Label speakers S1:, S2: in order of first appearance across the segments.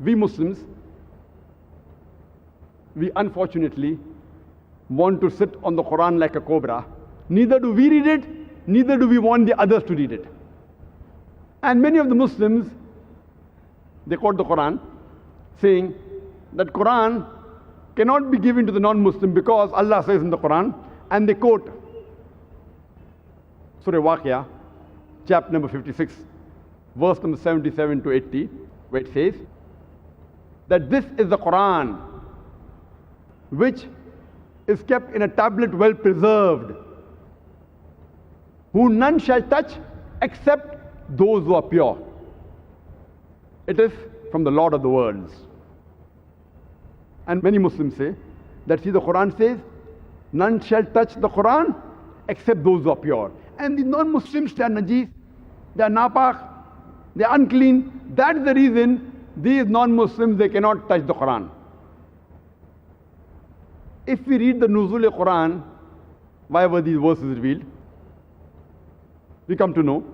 S1: We Muslims, we unfortunately want to sit on the Quran like a cobra. Neither do we read it, neither do we want the others to read it. And many of the Muslims, they quote the Quran, saying that Quran cannot be given to the non-Muslim because Allah says in the Quran, and they quote Surah Waqia, chapter number 56, verse number 77 to 80, where it says that this is the Quran which is kept in a tablet well preserved, who none shall touch except those who are pure. It is from the Lord of the worlds. And many Muslims say that, see, the Quran says, none shall touch the Quran except those who are pure. And the non-Muslims, they are najis, they are napak, they are unclean. That is the reason these non-Muslims, they cannot touch the Quran. If we read the Nuzul Quran, why were these verses revealed? We come to know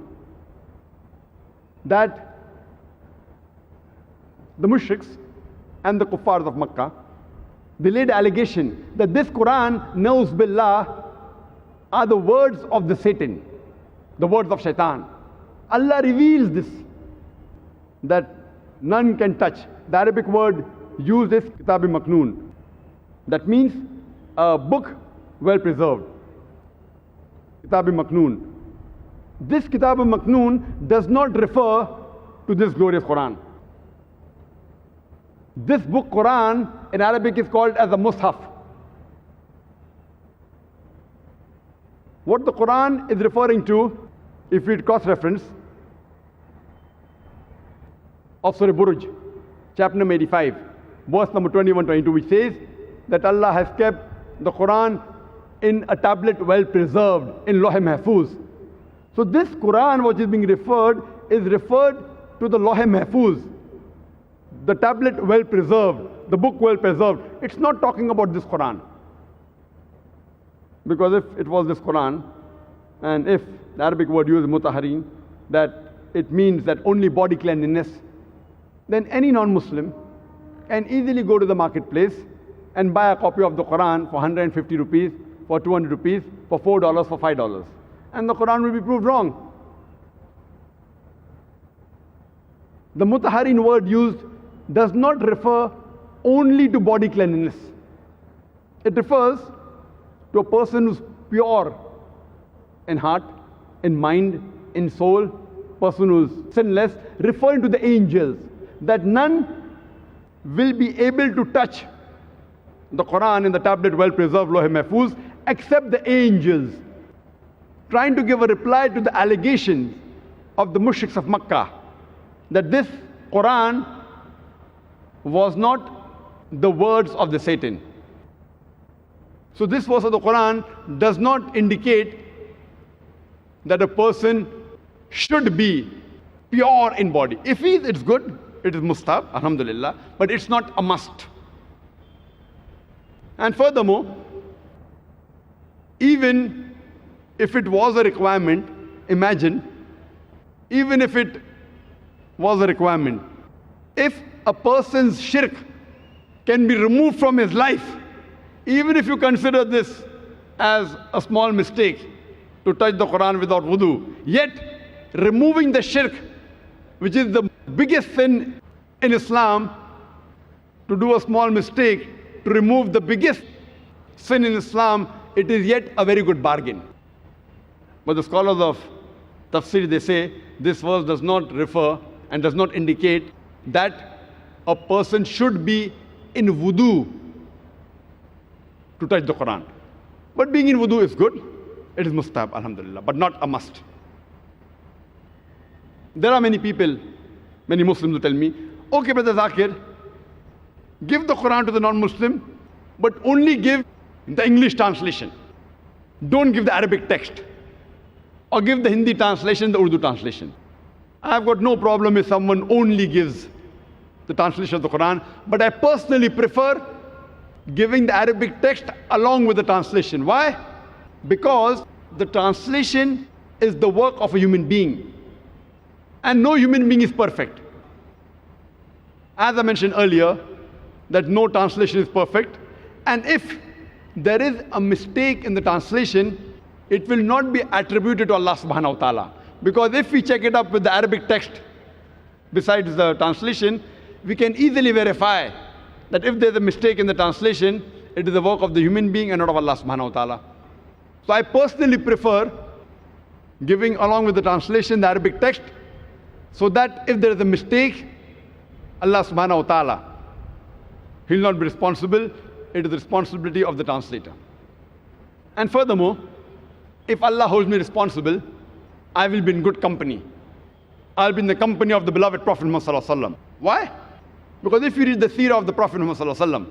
S1: that the mushriks and the kuffars of Makkah, they laid allegation that this Quran, Nauz Billah, are the words of the Satan, the words of Shaitan. Allah reveals this, that none can touch. The Arabic word used is Kitab Maknoon. That means a book well preserved. Kitab Maknoon. This Kitab Maknoon does not refer to this glorious Quran. This book Quran in Arabic is called as a Mus'haf. What the Quran is referring to, if we read cross-reference of Surah Buruj, chapter number 85, verse number 21-22, which says that Allah has kept the Quran in a tablet well preserved in Lawh Mahfuz. So this Quran which is being referred to the Lawh Mahfuz, the tablet well preserved, the book well preserved. It's not talking about this Quran. Because if it was this Quran, and if the Arabic word used mutaharin, that it means that only body cleanliness, then any non-Muslim can easily go to the marketplace and buy a copy of the Quran for 150 rupees, for 200 rupees, for $4, for $5. And the Quran will be proved wrong. The mutaharin word used does not refer only to body cleanliness. It refers to a person who's pure in heart, in mind, in soul, person who's sinless, referring to the angels, that none will be able to touch the Quran in the tablet well preserved Lawh Mahfuz except the angels, trying to give a reply to the allegations of the mushriks of Makkah that this Quran was not the words of the Satan. So this verse of the Quran does not indicate that a person should be pure in body. If he is, it's good, it is mustahab, alhamdulillah, but it's not a must. And furthermore, even if it was a requirement, imagine, even if it was a requirement, if a person's shirk can be removed from his life, even if you consider this as a small mistake to touch the Quran without wudu, yet removing the shirk, which is the biggest sin in Islam, to do a small mistake, to remove the biggest sin in Islam, it is yet a very good bargain. But the scholars of tafsir, they say this verse does not refer and does not indicate that a person should be in wudu to touch the Quran. But being in wudu is good. It is mustahab, alhamdulillah, but not a must. There are many people, many Muslims who tell me, okay, Brother Zakir, give the Quran to the non-Muslim, but only give the English translation. Don't give the Arabic text. Or give the Hindi translation, the Urdu translation. I've got no problem if someone only gives the translation of the Quran, but I personally prefer giving the Arabic text along with the translation. Why? Because the translation is the work of a human being. And no human being is perfect. As I mentioned earlier, that no translation is perfect, and if there is a mistake in the translation, it will not be attributed to Allah subhanahu wa ta'ala. Because if we check it up with the Arabic text besides the translation, we can easily verify that if there's a mistake in the translation, it is the work of the human being and not of Allah subhanahu wa ta'ala. So I personally prefer giving along with the translation the Arabic text, so that if there is a mistake, Allah subhanahu wa ta'ala, He will not be responsible. It is the responsibility of the translator. And furthermore, if Allah holds me responsible, I will be in good company. I'll be in the company of the beloved Prophet Muhammad sallallahu alaihi wasallam. Why? Because if you read the seerah of the Prophet Muhammad sallallahu alaihi wasallam,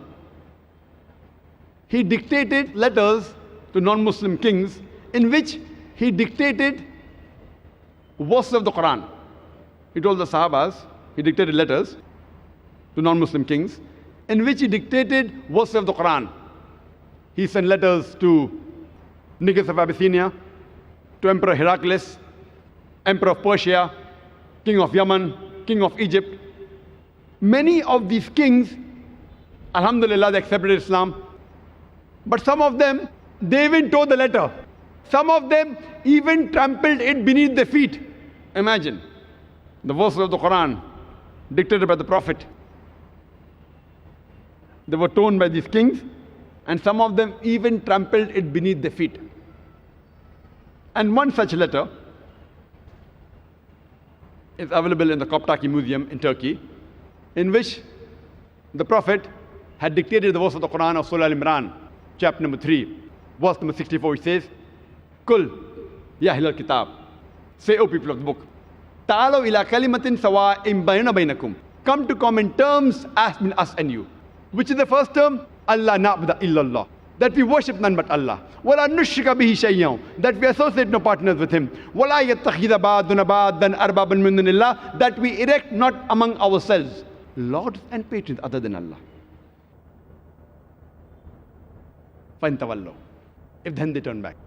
S1: he dictated letters to non-Muslim kings in which he dictated verses of the Quran. He told the Sahabas, he dictated letters to non-Muslim kings in which he dictated verses of the Quran. He sent letters to Negus of Abyssinia, to Emperor Heraclius, Emperor of Persia, King of Yemen, King of Egypt. Many of these kings, alhamdulillah, they accepted Islam. But some of them, they even tore the letter. Some of them even trampled it beneath their feet. Imagine, the verses of the Quran dictated by the Prophet. They were torn by these kings, and some of them even trampled it beneath their feet. And one such letter is available in the Koptaki Museum in Turkey, in which the Prophet had dictated the verse of the Quran of Surah Al-Imran, chapter number 3, verse number 64, which says, Kul, ya ahlal kitab, say, O people of the book, ta'alaw ila kalimatin sawa'in baynana baynakum, come to common terms as between us and you. Which is the first term? Allah na'budu illallah, that we worship none but Allah. Wala nushrika bihi shay'an, that we associate no partners with Him. Wala yattakhidha ba'duna ba'dan arbaban min dunillah, that we erect not among ourselves lords and patrons other than Allah. Fa'in tawallu, if then they turn back.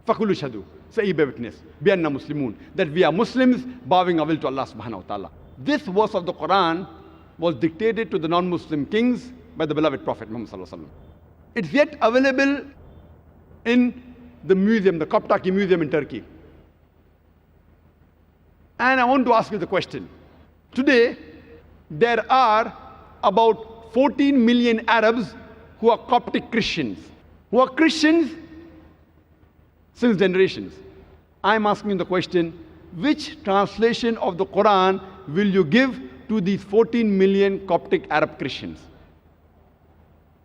S1: Fakulu shadu, say bear witness, bi anna muslimun, that we are Muslims bowing our will to Allah subhanahu wa ta'ala. This verse of the Quran was dictated to the non-Muslim kings by the beloved Prophet Muhammad sallallahu alaihi wasallam. It's yet available in the museum, the Koptaki Museum in Turkey. And I want to ask you the question. Today, there are about 14 million Arabs who are Coptic Christians, who are Christians since generations. I'm asking the question, which translation of the Quran will you give to these 14 million Coptic Arab Christians?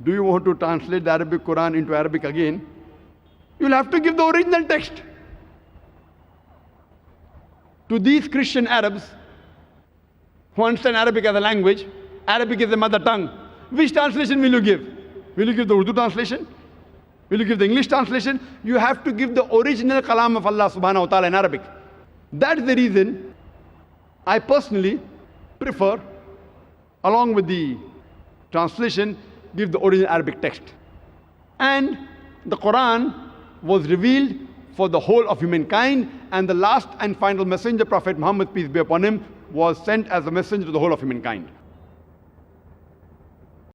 S1: Do you want to translate the Arabic Quran into Arabic again? You'll have to give the original text. To these Christian Arabs who understand Arabic as a language, Arabic is a mother tongue, which translation will you give? Will you give the Urdu translation? Will you give the English translation? You have to give the original kalam of Allah subhanahu wa ta'ala in Arabic. That's the reason I personally prefer, along with the translation, give the original Arabic text. And the Quran was revealed for the whole of humankind, and the last and final messenger, Prophet Muhammad, peace be upon him, was sent as a messenger to the whole of humankind.